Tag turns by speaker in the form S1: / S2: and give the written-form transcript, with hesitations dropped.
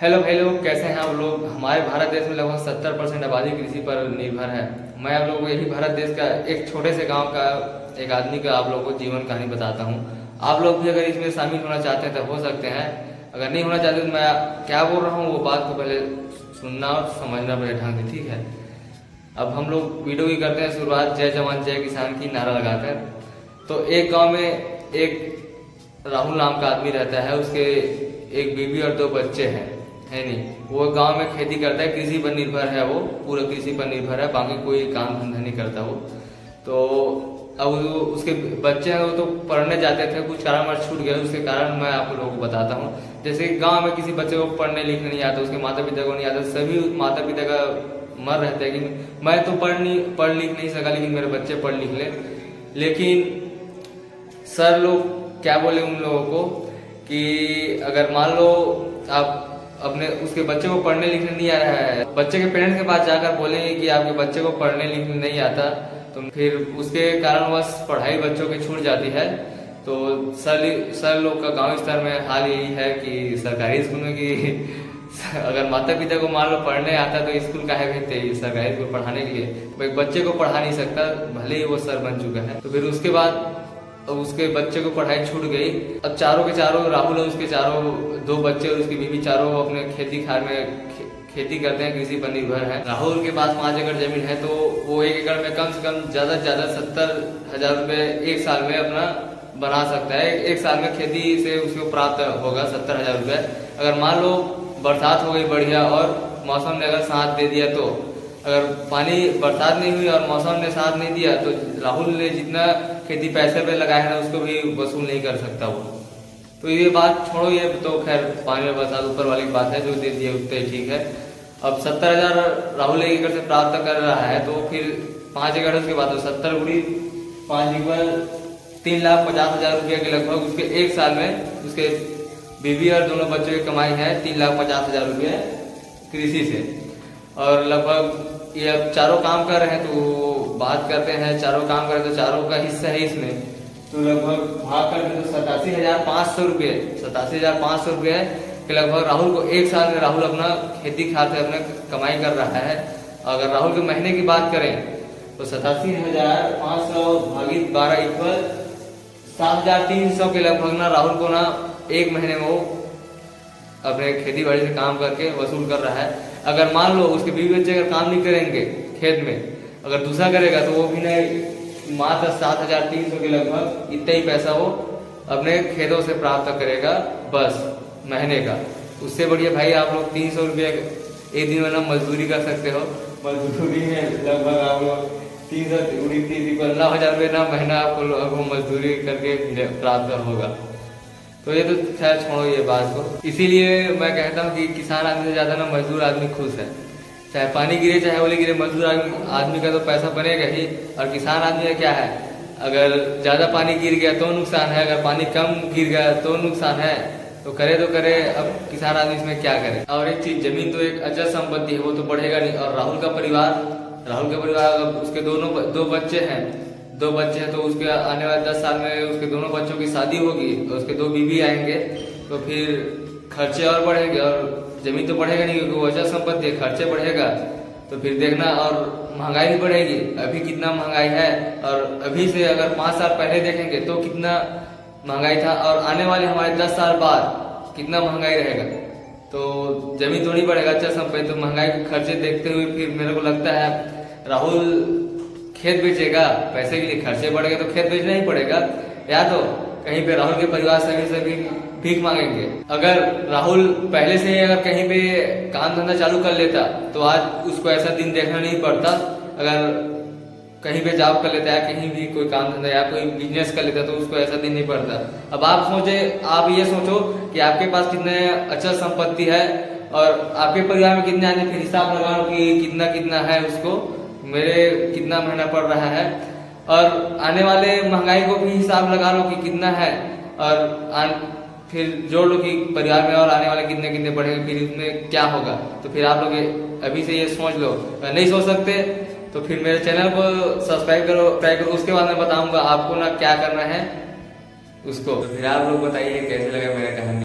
S1: Hello भाई लोग, कैसे हैं आप लोग। हमारे भारत देश में लगभग 70% आबादी कृषि पर निर्भर है। मैं आप लोगों को यही भारत देश का एक छोटे से गांव का एक आदमी का आप लोगों को जीवन कहानी बताता हूं। आप लोग भी अगर इसमें शामिल होना चाहते हैं तो हो सकते हैं, अगर नहीं होना चाहते तो मैं क्या बोल रहा हूँ वो बात को पहले सुनना और समझना मेरे ढंग से, ठीक है। अब हम लोग वीडियो की करते हैं शुरुआत जय जवान जय किसान की नारा लगाकर। तो एक गाँव में एक राहुल नाम का आदमी रहता है, उसके एक बीवी और 2 बच्चे हैं, है नहीं। वो गांव में खेती करता है, कृषि पर निर्भर है, वो पूरा कृषि पर निर्भर है, बाकी कोई काम धंधा नहीं करता वो। तो अब उसके बच्चे हैं वो तो पढ़ने जाते थे, कुछ कारणवश छूट गए, उसके कारण मैं आप लोगों को बताता हूँ। जैसे गांव में किसी बच्चे को पढ़ने लिखने नहीं आता, उसके माता पिता को नहीं आता, सभी माता पिता का मन रहता है कि मैं तो पढ़ लिख नहीं सका लेकिन मेरे बच्चे पढ़ लिख ले। लेकिन सर लोग क्या बोले उन लोगों को कि अगर मान लो आप अपने उसके बच्चे को पढ़ने लिखने नहीं आ रहा है, बच्चे के पेरेंट्स के पास जाकर बोलेंगे कि आपके बच्चे को पढ़ने लिखने नहीं आता, तो फिर उसके कारणवश पढ़ाई बच्चों की छूट जाती है। तो सर लोग का गांव स्तर में हाल यही है कि सरकारी स्कूल में कि अगर माता पिता को मान लो पढ़ने आता तो स्कूल काहे भेजते सरकारी स्कूल पढ़ाने के लिए, तो एक बच्चे को पढ़ा नहीं सकता भले ही वो सर बन चुका है। तो फिर उसके बाद उसके बच्चे को पढ़ाई छूट गई। अब चारों के चारों राहुल और उसके चारों 2 बच्चे और उसकी बीवी चारों अपने खेती खार में खेती करते हैं, कृषि पर निर्भर है। राहुल के पास 5 एकड़ जमीन है, तो वो 1 एकड़ में कम से कम ज्यादा से ज्यादा 70,000 रुपए एक साल में अपना बना सकता है। एक साल में खेती से उसको प्राप्त होगा 70,000 रुपए। अगर मान लो बरसात हो गई बढ़िया और मौसम ने अगर साथ दे दिया, तो अगर बरसात नहीं हुई और मौसम ने साथ नहीं दिया तो राहुल ने जितना खेती पैसे पे लगाया है उसको भी वसूल नहीं कर सकता वो। तो ये बात छोड़ो, ये तो खैर पानी में बरसात ऊपर वाली बात है, जो दे दिए उतना ही ठीक है। अब 70,000 राहुल 1 एकड़ से प्राप्त कर रहा है, तो फिर 5 एकड़ उसके बाद 70 गुड़ी 5 = 3,50,000 रुपये के लगभग उसके एक साल में उसके बीवी और दोनों बच्चों की कमाई है 3,50,000 रुपये कृषि से। और लगभग ये अब चारों काम कर रहे हैं, तो बात करते हैं चारों काम कर रहे हैं तो चारों का हिस्सा है इसमें, तो लगभग भाग करके तो 87,500 रुपये 87,500 रुपये के लगभग राहुल को एक साल में राहुल अपना खेती खाते अपने कमाई कर रहा है। अगर राहुल के महीने की बात करें तो 87,500 भागित 12 = 7,300 के लगभग ना राहुल को ना एक महीने में वो अपने खेती बाड़ी से काम करके वसूल कर रहा है। अगर मान लो उसके बीवी बच्चे अगर काम नहीं करेंगे खेत में, अगर दूसरा करेगा तो वो भी नहीं, मात्र 7,300 के लगभग इतना ही पैसा वो अपने खेतों से प्राप्त करेगा बस महीने का। उससे बढ़िया भाई आप लोग 300 रुपये एक दिन में ना मजदूरी कर सकते हो। मजदूरी में लगभग आप लोग 15,000 रुपये ना महीना आपको मजदूरी करके प्राप्त होगा। तो ये तो खैर छोड़ो ये बात को। इसीलिए मैं कहता हूँ कि किसान आदमी से ज्यादा ना मजदूर आदमी खुश है। चाहे पानी गिरे चाहे ओले गिरे, मजदूर आदमी का तो पैसा बनेगा ही। और किसान आदमी का क्या है, अगर ज्यादा पानी गिर गया तो नुकसान है, अगर पानी कम गिर गया तो नुकसान है। तो करे अब किसान आदमी इसमें क्या करे। और एक चीज, जमीन तो एक अचल संपत्ति है, वो तो बढ़ेगा नहीं। और राहुल का परिवार उसके 2 बच्चे हैं, 2 बच्चे हैं, तो उसके आने वाले 10 साल में उसके दोनों बच्चों की शादी होगी और उसके 2 बीवी आएंगे, तो फिर खर्चे और बढ़ेंगे। और जमीन तो बढ़ेगा नहीं क्योंकि वो अचल संपत्ति है, खर्चे बढ़ेगा तो फिर देखना। और महंगाई भी बढ़ेगी, अभी कितना महंगाई है और अभी से अगर 5 साल पहले देखेंगे तो कितना महंगाई था, और आने वाले हमारे 10 साल बाद कितना महंगाई रहेगा। तो जमीन तो नहीं बढ़ेगा, अचल संपत्ति, तो महंगाई के खर्चे देखते हुए फिर मेरे को लगता है राहुल खेत बेचेगा, पैसे के लिए खर्चे बढ़ गए तो खेत बेचना ही पड़ेगा, या तो कहीं पे राहुल के परिवार सभी भीख मांगेंगे। अगर राहुल पहले से अगर कहीं पे काम धंधा चालू कर लेता तो आज उसको ऐसा दिन देखना नहीं पड़ता। अगर कहीं पे जॉब कर लेता है, कहीं भी कोई काम धंधा या कोई बिजनेस कर लेता तो उसको ऐसा दिन नहीं पड़ता। अब आप ये सोचो कि आपके पास कितने अचल संपत्ति है और आपके परिवार में कितने आदमी, फिर हिसाब लगा लो कि कितना है उसको, मेरे कितना महीना पड़ रहा है, और आने वाले महंगाई को भी हिसाब लगा लो कि कितना है, और फिर जोड़ लो कि परिवार में और आने वाले कितने बढ़ेंगे, फिर उसमें क्या होगा। तो फिर आप लोग अभी से ये सोच लो। अगर नहीं सोच सकते तो फिर मेरे चैनल को सब्सक्राइब करो, उसके बाद मैं बताऊंगा आपको ना क्या करना है उसको। तो फिर आप लोग बताइए कैसे लगा मेरा कहानी।